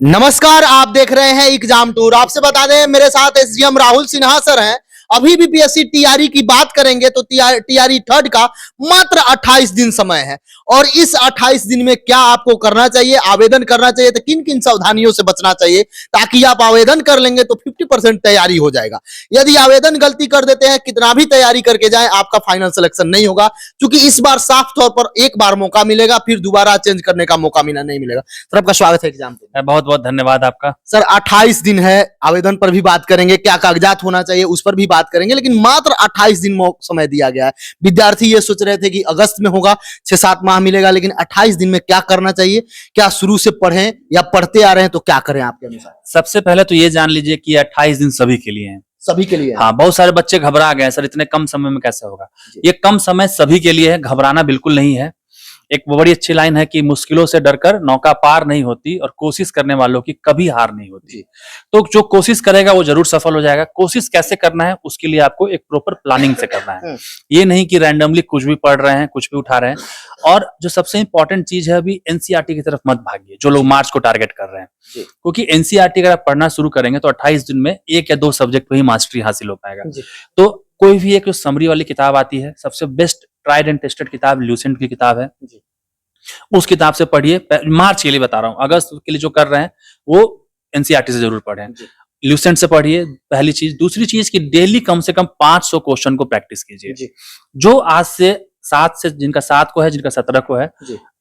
नमस्कार, आप देख रहे हैं एग्जाम टूर। आपसे बता दें, मेरे साथ एसडीएम राहुल सिन्हा सर हैं। अभी भी बीपीएससी टीआरई की बात करेंगे तो टीआरई थर्ड का मात्र 28 दिन समय है और इस 28 दिन में क्या आपको करना चाहिए, आवेदन करना चाहिए तो किन किन सावधानियों से बचना चाहिए ताकि आप आवेदन कर लेंगे तो 50% तैयारी हो जाएगा। यदि आवेदन गलती कर देते हैं, कितना भी तैयारी करके जाए, आपका फाइनल सिलेक्शन नहीं होगा, क्योंकि इस बार साफ तौर पर एक बार मौका मिलेगा, फिर दोबारा चेंज करने का मौका नहीं मिलेगा। सर, आपका स्वागत है एग्जाम टूर। बहुत बहुत धन्यवाद आपका। सर, 28 दिन है, आवेदन पर भी बात करेंगे, क्या कागजात होना चाहिए उस पर भी बात करेंगे, लेकिन मात्र 28 दिन समय दिया गया है। विद्यार्थी ये सोच रहे थे कि अगस्त में होगा, 6-7 माह मिलेगा, लेकिन 28 दिन में क्या करना चाहिए, क्या शुरू से पढ़ें या पढ़ते आ रहे हैं तो क्या करें आपके अनुसार? सबसे पहले तो ये जान लीजिए कि 28 दिन सभी के लिए हैं। सभी के लिए? हाँ, बहुत सारे बच्चे घबरा गए सर, इतने कम समय में कैसे होगा। ये कम समय सभी के लिए है, घबराना बिल्कुल नहीं है। एक बड़ी अच्छी लाइन है कि मुश्किलों से डरकर नौका पार नहीं होती और कोशिश करने वालों की कभी हार नहीं होती। तो जो कोशिश करेगा वो जरूर सफल हो जाएगा। कोशिश कैसे करना है उसके लिए आपको एक प्रॉपर प्लानिंग से करना है। ये नहीं कि रैंडमली कुछ भी पढ़ रहे हैं, कुछ भी उठा रहे हैं। और जो सबसे इंपॉर्टेंट चीज है, अभी एनसीईआरटी की तरफ मत भागिए, जो लोग मार्च को टारगेट कर रहे हैं, क्योंकि एनसीईआरटी अगर आप पढ़ना शुरू करेंगे तो 28 दिन में 1 या 2 सब्जेक्ट पे ही मास्टरी हासिल हो पाएगा। तो कोई भी एक समरी वाली किताब आती है, सबसे बेस्ट ट्राइड एंड टेस्टेड किताब ल्यूसेंट की किताब है, उस किताब से पढ़िए। मार्च के लिए बता रहा हूँ, अगस्त के लिए जो कर रहे हैं वो एनसीईआरटी से जरूर पढ़ें। ल्यूसेंट से पढ़िए, पहली चीज। दूसरी चीज कि डेली कम से कम 500 क्वेश्चन को प्रैक्टिस कीजिए। जो आज से 7 से, जिनका 7 को है, जिनका 17 को है,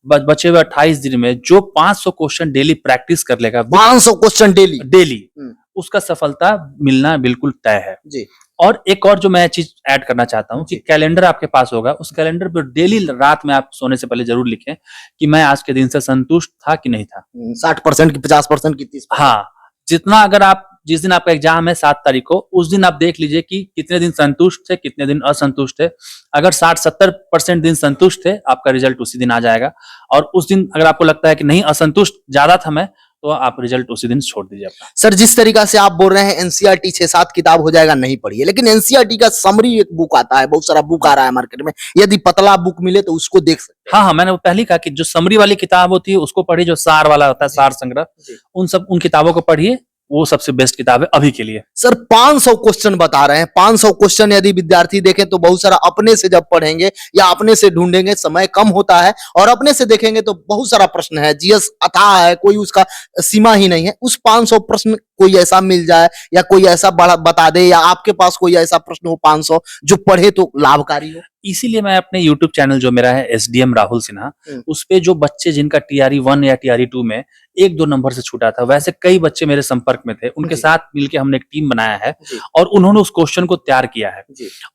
बचे हुए 28 दिन में जो 500 क्वेश्चन डेली प्रैक्टिस कर लेगा, 500 क्वेश्चन डेली, उसका सफलता मिलना बिल्कुल तय है जी। और एक और जो मैं चीज ऐड करना चाहता हूँ कि कैलेंडर आपके पास होगा, उस कैलेंडर पर डेली रात में आप सोने से पहले जरूर लिखें कि मैं आज के दिन से संतुष्ट था कि नहीं था। 60% की, 50% की, 30%। हाँ, जितना अगर आप, जिस दिन आपका एग्जाम है 7 तारीख को, उस दिन आप देख लीजिए कि कितने दिन संतुष्ट थे, कितने दिन असंतुष्ट थे। अगर 60-70% दिन संतुष्ट थे, आपका रिजल्ट उसी दिन आ जाएगा। और उस दिन अगर आपको लगता है कि नहीं, असंतुष्ट ज्यादा था मैं, तो आप रिजल्ट उसी दिन छोड़ दीजिए अपना। सर, जिस तरीका से आप बोल रहे हैं एनसीईआरटी 6-7 किताब हो जाएगा, नहीं पढ़िए, लेकिन एनसीईआरटी का समरी एक बुक आता है, बहुत सारा बुक आ रहा है मार्केट में, यदि पतला बुक मिले तो उसको देख सकते हैं। हाँ, मैंने वो पहले कहा कि जो समरी वाली किताब होती है उसको पढ़िए, जो सार वाला होता है, सार संग्रह, उन किताबों को पढ़िए, वो सबसे बेस्ट किताब है अभी के लिए। सर, 500 क्वेश्चन बता रहे हैं, 500 क्वेश्चन यदि विद्यार्थी देखें तो बहुत सारा अपने से जब पढ़ेंगे या अपने से ढूंढेंगे, समय कम होता है, और अपने से देखेंगे तो बहुत सारा प्रश्न है, जीएस अथाह है, कोई उसका सीमा ही नहीं है। उस 500 प्रश्न कोई ऐसा मिल जाए या कोई ऐसा बड़ा बता दे, या आपके पास कोई ऐसा प्रश्न हो 500 जो पढ़े तो लाभकारी हो। इसीलिए मैं अपने YouTube चैनल जो मेरा है एसडीएम राहुल सिन्हा, उस पे जो बच्चे जिनका टीआरई 1 या टीआरई 2 में 1-2 नंबर से छूटा था, वैसे कई बच्चे मेरे संपर्क में थे, उनके साथ मिलकर हमने एक टीम बनाया है और उन्होंने उस क्वेश्चन को तैयार किया है।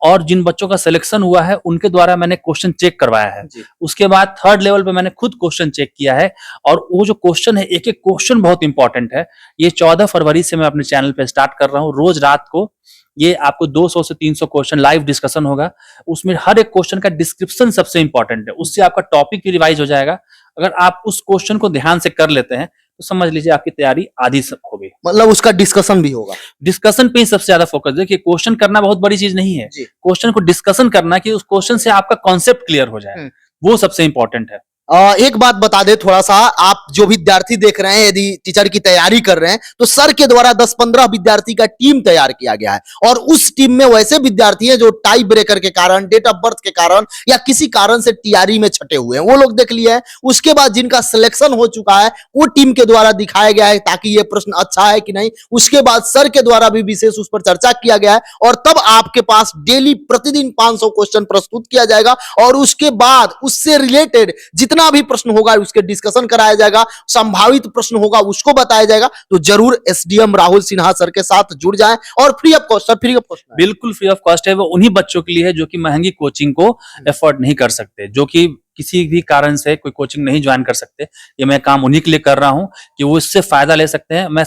और जिन बच्चों का सिलेक्शन हुआ है उनके द्वारा मैंने क्वेश्चन चेक करवाया है। उसके बाद 3rd लेवल पे मैंने खुद क्वेश्चन चेक किया है, और वो जो क्वेश्चन है, एक एक क्वेश्चन बहुत इंपॉर्टेंट है। ये 14 फरवरी से मैं अपने चैनल पे स्टार्ट कर रहा हूँ। रोज रात को ये आपको 200 से 300 क्वेश्चन लाइव डिस्कशन होगा। उसमें हर एक क्वेश्चन का डिस्क्रिप्शन सबसे इंपॉर्टेंट है, उससे आपका टॉपिक भी रिवाइज हो जाएगा। अगर आप उस क्वेश्चन को ध्यान से कर लेते हैं तो समझ लीजिए आपकी तैयारी आधी हो गई। मतलब उसका डिस्कशन भी होगा। डिस्कशन पे ही सबसे ज्यादा फोकस। देखिए, क्वेश्चन करना बहुत बड़ी चीज नहीं है, क्वेश्चन को डिस्कशन करना कि उस क्वेश्चन से आपका कॉन्सेप्ट क्लियर हो जाए, वो सबसे इंपॉर्टेंट है। एक बात बता दे थोड़ा सा, आप जो विद्यार्थी देख रहे हैं, यदि टीचर की तैयारी कर रहे हैं तो सर के द्वारा 10-15 विद्यार्थी का टीम तैयार किया गया है, और उस टीम में वैसे विद्यार्थी हैं जो टाई ब्रेकर के कारण, डेट ऑफ बर्थ के कारण या किसी कारण से टीआरई में छटे हुए हैं, वो लोग देख लिए हैं। उसके बाद जिनका सिलेक्शन हो चुका है वो टीम के द्वारा दिखाया गया है ताकि ये प्रश्न अच्छा है कि नहीं। उसके बाद सर के द्वारा भी विशेष उस पर चर्चा किया गया है, और तब आपके पास डेली प्रतिदिन 500 क्वेश्चन प्रस्तुत किया जाएगा, और उसके बाद उससे रिलेटेड जितना भी प्रश्न होगा उसके डिस्कशन कराया जाएगा, संभावित प्रश्न होगा उसको बताया जाएगा। तो जरूर एसडीएम राहुल सिन्हा सर के साथ जुड़ जाएं, और free of cost. Free of cost, बिल्कुल फ्री ऑफ कॉस्ट है। वो उन्हीं बच्चों के लिए है जो कि महंगी कोचिंग को एफोर्ड नहीं कर सकते, जो कि किसी भी कारण से कोई कोचिंग नहीं ज्वाइन कर सकते। ये मैं काम उन्हीं के लिए कर रहा हूं कि वो इससे फायदा ले सकते हैं। मैं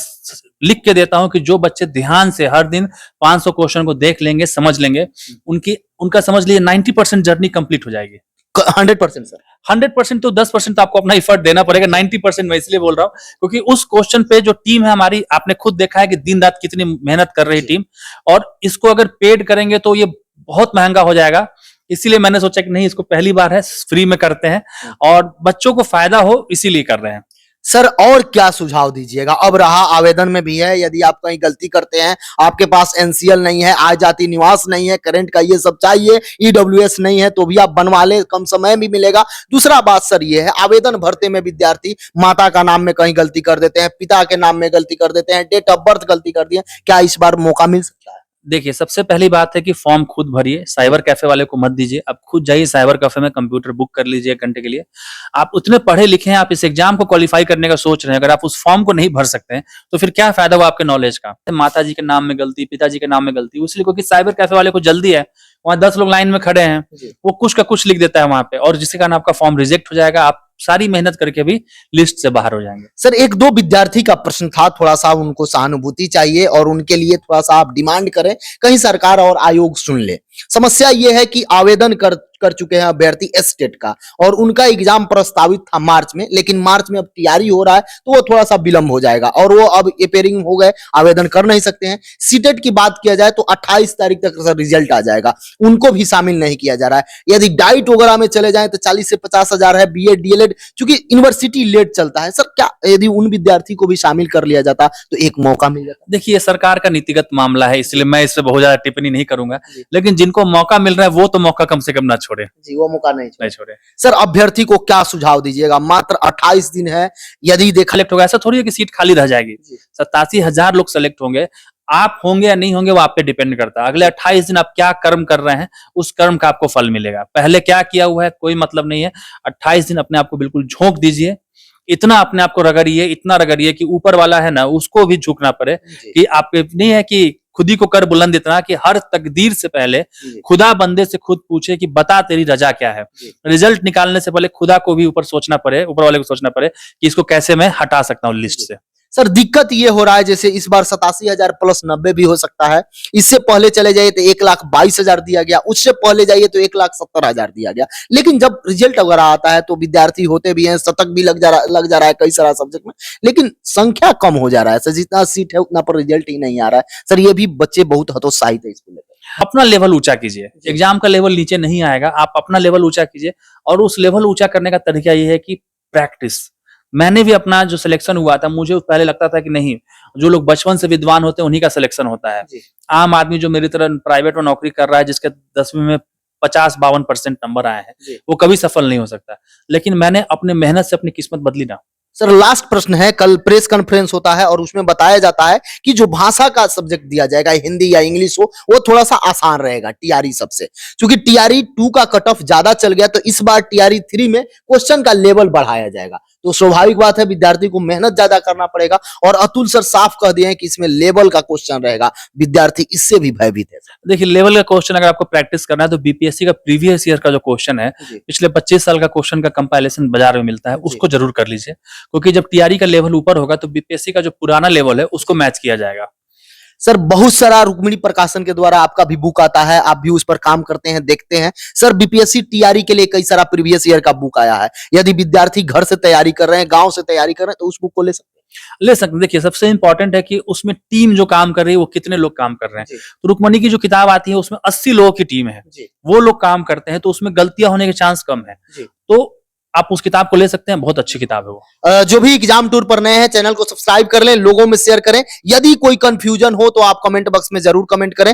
लिख के देता हूं कि जो बच्चे ध्यान से हर दिन 500 क्वेश्चन को देख लेंगे, समझ लेंगे, उनका समझ लिए 90% जर्नी कंप्लीट हो जाएगी। 100% सर, 100% तो 10% तो आपको अपना एफर्ट देना पड़ेगा। 90% मैं इसलिए बोल रहा हूं क्योंकि उस क्वेश्चन पे जो टीम है हमारी, आपने खुद देखा है कि दिन रात कितनी मेहनत कर रही टीम, और इसको अगर पेड करेंगे तो ये बहुत महंगा हो जाएगा। इसीलिए मैंने सोचा कि नहीं, इसको पहली बार है, फ्री में करते हैं और बच्चों को फायदा हो, इसीलिए कर रहे हैं। सर और क्या सुझाव दीजिएगा? अब रहा आवेदन में भी है, यदि आप कहीं गलती करते हैं, आपके पास एनसीएल नहीं है, आय जाति निवास नहीं है, करंट का ये सब चाहिए, ईडब्ल्यूएस नहीं है, तो भी आप बनवा लें, कम समय भी मिलेगा। दूसरा बात सर ये है, आवेदन भरते में विद्यार्थी माता का नाम में कहीं गलती कर देते हैं, पिता के नाम में गलती कर देते हैं, डेट ऑफ बर्थ गलती कर दिए, क्या इस बार मौका मिल सकता है? देखिए, सबसे पहली बात है कि फॉर्म खुद भरिए, साइबर कैफे वाले को मत दीजिए। आप खुद जाइए साइबर कैफे में, कंप्यूटर बुक कर लीजिए 1 घंटे के लिए। आप उतने पढ़े लिखे हैं, आप इस एग्जाम को क्वालिफाई करने का सोच रहे हैं, अगर आप उस फॉर्म को नहीं भर सकते हैं तो फिर क्या फायदा हुआ आपके नॉलेज का? माता जी के नाम में गलती, पिताजी के नाम में गलती, इसलिए क्योंकि साइबर कैफे वाले को जल्दी है, वहां 10 लोग लाइन में खड़े हैं, वो कुछ का कुछ लिख देता है वहां पे, और जिसके कारण आपका फॉर्म रिजेक्ट हो जाएगा। आप सारी मेहनत करके भी लिस्ट से बाहर हो जाएंगे। सर एक दो विद्यार्थी का प्रश्न था, थोड़ा सा उनको सहानुभूति चाहिए और उनके लिए थोड़ा सा आप डिमांड करें, कहीं सरकार और आयोग सुन ले। समस्या यह है कि आवेदन कर चुके हैं अभ्यर्थी स्टेट का, और उनका एग्जाम प्रस्तावित था मार्च में, लेकिन मार्च में अब तैयारी हो रहा है तो वो थोड़ा सा विलंब हो जाएगा, और वो अब अपेयरिंग हो गए, आवेदन कर नहीं सकते हैं। सीटेट की बात किया जाए तो 28 तारीख तक सर रिजल्ट आ जाएगा, उनको भी शामिल नहीं किया जा रहा है। यदि डाइट वगैरह में चले जाए तो 40 से 50 हजार है, बीएड डीएलएड, चूंकि यूनिवर्सिटी लेट चलता है। सर क्या यदि उन विद्यार्थी को भी शामिल कर लिया जाता तो एक मौका मिल जाता? देखिए, ये सरकार का नीतिगत मामला है, इसलिए मैं इस पे बहुत ज्यादा टिप्पणी नहीं करूंगा, लेकिन जिनको मौका मिल रहा है वो तो मौका कम से कम ना छोड़े। जी, वो मौका नहीं छोड़े। सर अभ्यर्थी को क्या सुझाव दीजिएगा? मात्र 28 दिन है, यदि देखा सेलेक्ट होगा, ऐसा थोड़ी है कि सीट खाली रह जाएगी। 87,000 लोग सेलेक्ट होंगे, आप होंगे या नहीं होंगे वो आप पे डिपेंड करता है। अगले 28 दिन आप क्या कर्म कर रहे हैं, उस कर्म का आपको फल मिलेगा। पहले क्या किया हुआ है कोई मतलब नहीं है। 28 दिन अपने आप को बिल्कुल झोंक दीजिए, इतना अपने आप को रगड़िए, इतना रगड़िए कि ऊपर वाला है ना उसको भी झुकना पड़े, कि आप नहीं है कि खुद ही को कर बुलंद इतना कि हर तकदीर से पहले खुदा बंदे से खुद पूछे कि बता तेरी रजा क्या है। रिजल्ट निकालने से पहले खुदा को भी ऊपर सोचना पड़े, ऊपर वाले को सोचना पड़े कि इसको कैसे मैं हटा सकता हूँ लिस्ट से। सर दिक्कत ये हो रहा है, जैसे इस बार 87,000 प्लस 90 भी हो सकता है, इससे पहले चले जाइए तो 1,22,000 दिया गया, उससे पहले जाइए तो 1,70,000 दिया गया। लेकिन जब रिजल्ट वगैरह आता है तो विद्यार्थी होते भी हैं, शतक भी लग जा रहा है कई सारा सब्जेक्ट में, लेकिन संख्या कम हो जा रहा है सर, जितना सीट है उतना पर रिजल्ट ही नहीं आ रहा है। सर ये भी बच्चे बहुत हतोत्साहित है इसको लेकर। अपना लेवल ऊंचा कीजिए, एग्जाम का लेवल नीचे नहीं आएगा, आप अपना लेवल ऊंचा कीजिए, और उस लेवल ऊंचा करने का तरीका ये है कि प्रैक्टिस। मैंने भी अपना जो सिलेक्शन हुआ था, मुझे पहले लगता था कि नहीं, जो लोग बचपन से विद्वान होते हैं उन्हीं का सिलेक्शन होता है। आम आदमी जो मेरी तरह प्राइवेट में नौकरी कर रहा है, जिसके 10वीं में 50-52% नंबर आए हैं, वो कभी सफल नहीं हो सकता। लेकिन मैंने अपने मेहनत से अपनी किस्मत बदली ना। सर लास्ट प्रश्न है, कल प्रेस कॉन्फ्रेंस होता है और उसमें बताया जाता है कि जो भाषा का सब्जेक्ट दिया जाएगा, हिंदी या इंग्लिश हो, वो थोड़ा सा आसान रहेगा टीआरई सबसे, क्योंकि टीआरई 2 का कट ऑफ ज्यादा चल गया, तो इस बार टीआरई 3 में क्वेश्चन का लेवल बढ़ाया जाएगा। तो स्वाभाविक बात है विद्यार्थी को मेहनत ज्यादा करना पड़ेगा, और अतुल सर साफ कह दिए हैं कि इसमें लेवल का क्वेश्चन रहेगा, विद्यार्थी इससे भी भयभीत है। देखिए, लेवल का क्वेश्चन अगर आपको प्रैक्टिस करना है तो बीपीएससी का प्रीवियस ईयर का जो क्वेश्चन है, पिछले 25 साल का क्वेश्चन का कंपाइलेशन बाजार में मिलता है, उसको जरूर कर लीजिए, क्योंकि जब टीआरई का लेवल ऊपर होगा तो बीपीएससी का जो पुराना लेवल है उसको मैच किया जाएगा। सर बहुत सारा रुक्मिणी प्रकाशन के द्वारा आपका भी बुक आता है, आप भी उस पर काम करते हैं, देखते हैं। सर बीपीएससी टीआरई के लिए कई सारा प्रीवियस ईयर का बुक आया है, यदि विद्यार्थी घर से तैयारी कर रहे हैं, गांव से तैयारी कर रहे हैं, तो उस बुक को ले सकते हैं। देखिए, सबसे इंपॉर्टेंट है कि उसमें टीम जो काम कर रही है वो कितने लोग काम कर रहे हैं। तो रुक्मिणी की जो किताब आती है उसमें 80 लोगों की टीम है, वो लोग काम करते हैं, तो उसमें गलतियां होने के चांस कम है। तो आप उस किताब को ले सकते हैं, बहुत अच्छी किताब है वो। जो भी एग्जाम टूर पर नए हैं, चैनल को सब्सक्राइब कर लें, लोगों में शेयर करें। यदि कोई कंफ्यूजन हो तो आप कमेंट बॉक्स में जरूर कमेंट करें।